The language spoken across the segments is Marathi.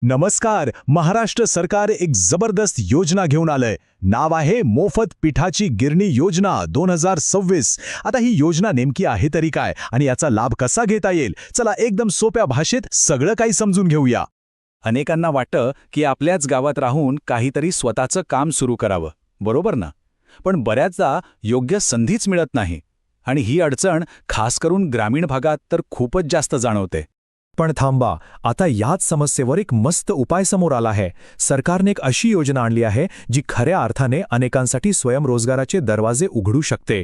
नमस्कार. महाराष्ट्र सरकार एक जबरदस्त योजना घेऊन आलंय. नाव आहे मोफत पिठाची गिरणी योजना 2026. आता ही योजना नेमकी आहे तरी काय आणि याचा लाभ कसा घेता येईल, चला एकदम सोप्या भाषेत सगळं काही समजून घेऊया. अनेकांना वाटतं की आपल्याच गावात राहून काहीतरी स्वतःचं काम सुरू करावं, बरोबर ना? पण बऱ्याचदा योग्य संधीच मिळत नाही आणि ही अडचण खास करून ग्रामीण भागात तर खूपच जास्त जाणवते. पण थांबा, आता याच समस्येवर एक मस्त उपाय समोर आला आहे. सरकारने एक अशी योजना आणली आहे जी खऱ्या अर्थाने अनेकांसाठी स्वयंरोजगाराचे दरवाजे उघडू शकते.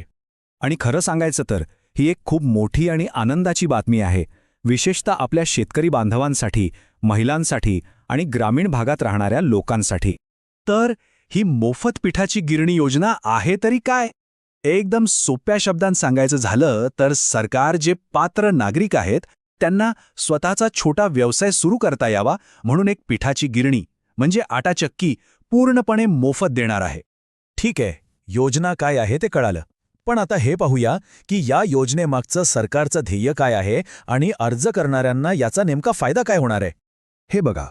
आणि खरं सांगायचं तर ही एक खूप मोठी आणि आनंदाची बातमी आहे, विशेषतः आपल्या शेतकरी बांधवांसाठी, महिलांसाठी आणि ग्रामीण भागात राहणाऱ्या लोकांसाठी. तर ही मोफत पिठाची गिरणी योजना आहे तरी काय? एकदम सोप्या शब्दांत सांगायचं झालं तर सरकार जे पात्र नागरिक आहेत त्यांना स्वतःचा छोटा व्यवसाय सुरू करता यावा म्हणून एक पिठाची गिरणी म्हणजे आटा चक्की पूर्णपणे मोफत देणार आहे. ठीक आहे, योजना काय आहे ते कळालं. पण आता हे पाहूया की या योजनेमागचं सरकारचं ध्येय काय आहे आणि अर्ज करणाऱ्यांना याचा नेमका फायदा काय होणार आहे. हे बघा,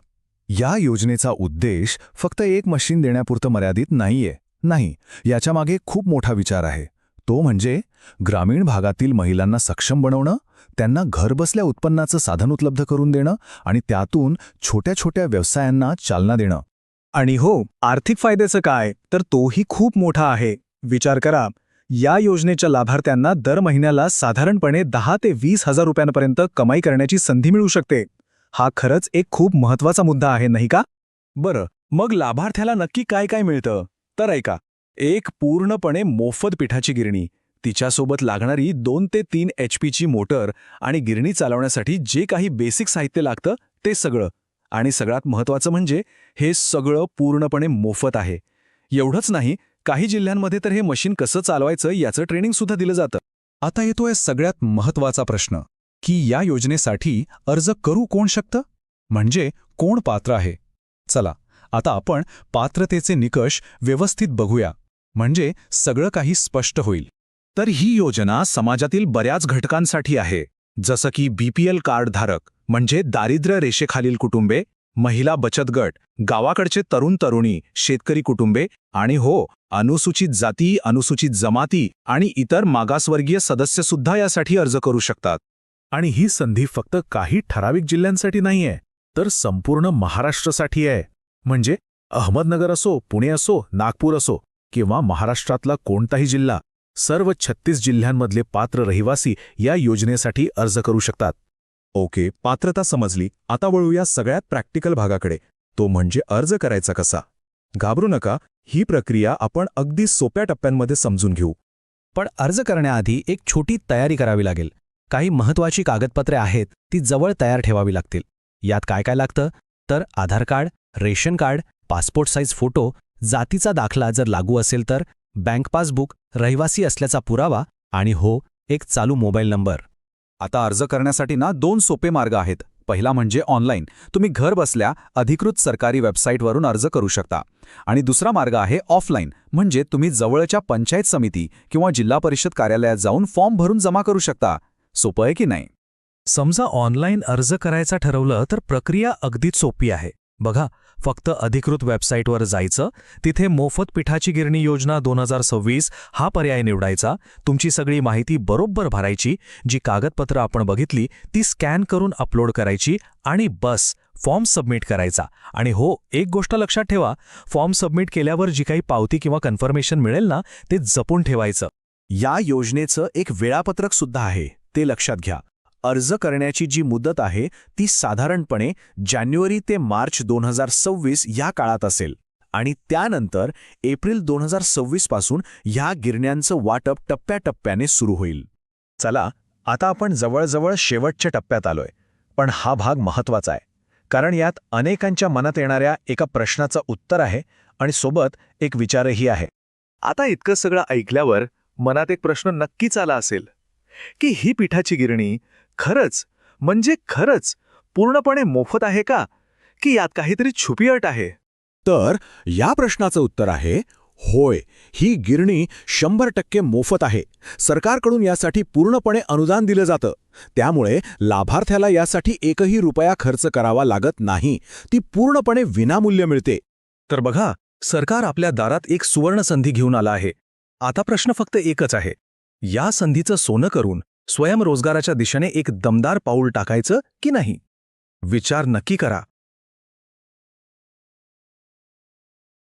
या योजनेचा उद्देश फक्त एक मशीन देण्यापुरतं मर्यादित नाहीये. नाही, याच्यामागे खूप मोठा विचार आहे. तो म्हणजे ग्रामीण भागातील महिलांना सक्षम बनवणं, त्यांना घरबसल्या उत्पन्नाचं साधन उपलब्ध करून देणं आणि त्यातून छोट्या छोट्या व्यवसायांना चालना देणं. आणि हो, आर्थिक फायद्याचं काय तर तोही खूप मोठा आहे. विचार करा, या योजनेच्या लाभार्थ्यांना दर महिन्याला साधारणपणे 10 ते 20 हजार रुपयांपर्यंत कमाई करण्याची संधी मिळू शकते. हा खरंच एक खूप महत्त्वाचा मुद्दा आहे, नाही का? बरं, मग लाभार्थ्याला नक्की काय काय मिळतं तर ऐका. एक पूर्णपणे मोफत पिठाची गिरणी, तिच्यासोबत लागणारी 2 ते 3 HP मोटर आणि गिरणी चालवण्यासाठी जे काही बेसिक साहित्य लागतं ते सगळं. आणि सगळ्यात महत्त्वाचं म्हणजे हे सगळं पूर्णपणे मोफत आहे. एवढंच नाही, काही जिल्ह्यांमध्ये तर हे मशीन कसं चालवायचं याचं ट्रेनिंगसुद्धा दिलं जातं. आता येतोय सगळ्यात महत्त्वाचा प्रश्न की या योजनेसाठी अर्ज करू कोण शकतं, म्हणजे कोण पात्र आहे. चला, आता आपण पात्रतेचे निकष व्यवस्थित बघूया, म्हणजे सगळं काही स्पष्ट होईल. तर ही योजना समाजातील बऱ्याच घटकांसाठी आहे, जसं की BPL कार्ड धारक म्हणजे दारिद्र्य रेषेखालील कुटुंबे, महिला बचत गट, गावाकडचे तरुण तरुणी, शेतकरी कुटुंबे आणि हो, अनुसूचित जाती, अनुसूचित जमाती आणि इतर मागासवर्गीय सदस्यसुद्धा यासाठी अर्ज करू शकतात. आणि ही संधी फक्त काही ठराविक जिल्ह्यांसाठी नाहीये, तर संपूर्ण महाराष्ट्रासाठी आहे. म्हणजे अहमदनगर असो, पुणे असो, नागपूर असो किंवा महाराष्ट्रातला कोणताही जिल्हा, सर्व 36 जिल्ह्यांमधले पात्र रहिवासी या योजनेसाठी अर्ज करू शकतात. ओके, पात्रता समजली. आता वळूया सगळ्यात प्रॅक्टिकल भागाकडे, तो म्हणजे अर्ज करायचा कसा. घाबरू नका, ही प्रक्रिया आपण अगदी सोप्या टप्प्यांमध्ये समजून घेऊ. पण अर्ज करण्याआधी एक छोटी तयारी करावी लागेल. काही महत्त्वाची कागदपत्रे आहेत, ती जवळ तयार ठेवावी लागतील. यात काय काय लागतं तर Aadhaar card, ration card, passport size photo, जातीचा दाखला जर लागू असेल तर, बँक पासबुक, रहिवासी असल्याचा पुरावा आणि हो, एक चालू मोबाईल नंबर. आता अर्ज करण्यासाठी 2 सोपे मार्ग आहेत. पहिला म्हणजे ऑनलाईन, तुम्ही घर बसल्या अधिकृत सरकारी वेबसाईटवरून अर्ज करू शकता. आणि दुसरा मार्ग आहे ऑफलाईन, म्हणजे तुम्ही जवळच्या पंचायत समिती किंवा जिल्हा परिषद कार्यालयात जाऊन फॉर्म भरून जमा करू शकता. सोपं आहे की नाही? समजा ऑनलाईन अर्ज करायचा ठरवलं तर प्रक्रिया अगदीच सोपी आहे. बघा, फक्त अधिकृत वेबसाईटवर जायचं, तिथे मोफत पिठाची गिरणी योजना 2026 हा पर्याय निवडायचा, तुमची सगळी माहिती बरोबर भरायची, जी कागदपत्र आपण बघितली ती स्कॅन करून अपलोड करायची आणि बस फॉर्म सबमिट करायचा. आणि हो, एक गोष्ट लक्षात ठेवा, फॉर्म सबमिट केल्यावर जी काही पावती किंवा कन्फर्मेशन मिळेल ना, ते जपून ठेवायचं. या योजनेचं एक वेळापत्रक सुद्धा आहे, ते लक्षात घ्या. अर्ज करण्याची जी मुदत आहे ती साधारणपणे जानेवारी ते मार्च 2026 या काळात असेल आणि त्यानंतर एप्रिल 2026 पासून ह्या गिरण्यांचं वाटप टप्प्याटप्प्याने सुरू होईल. चला, आता आपण जवळजवळ शेवटच्या टप्प्यात आलोय. पण हा भाग महत्त्वाचा आहे, कारण यात अनेकांच्या मनात येणाऱ्या एका प्रश्नाचं उत्तर आहे आणि सोबत एक विचारही आहे. आता इतकं सगळं ऐकल्यावर मनात एक प्रश्न नक्कीच आला असेल की ही पिठाची गिरणी खरंच पूर्णपणे मोफत आहे का, की यात काहीतरी छुपी अट आहे? तर या प्रश्नाचं उत्तर आहे होय, ही गिरणी 100% मोफत आहे. सरकारकडून यासाठी पूर्णपणे अनुदान दिलं जातं. त्यामुळे लाभार्थ्याला यासाठी एकही रुपया खर्च करावा लागत नाही. ती पूर्णपणे विनामूल्य मिळते. तर बघा, सरकार आपल्या दारात एक सुवर्ण संधी घेऊन आला आहे. आता प्रश्न फक्त एकच आहे, या संधीचं सोनं करून स्वयंरोजगाराच्या दिशेने एक दमदार पाऊल टाकायचं की नाही? विचार नक्की करा.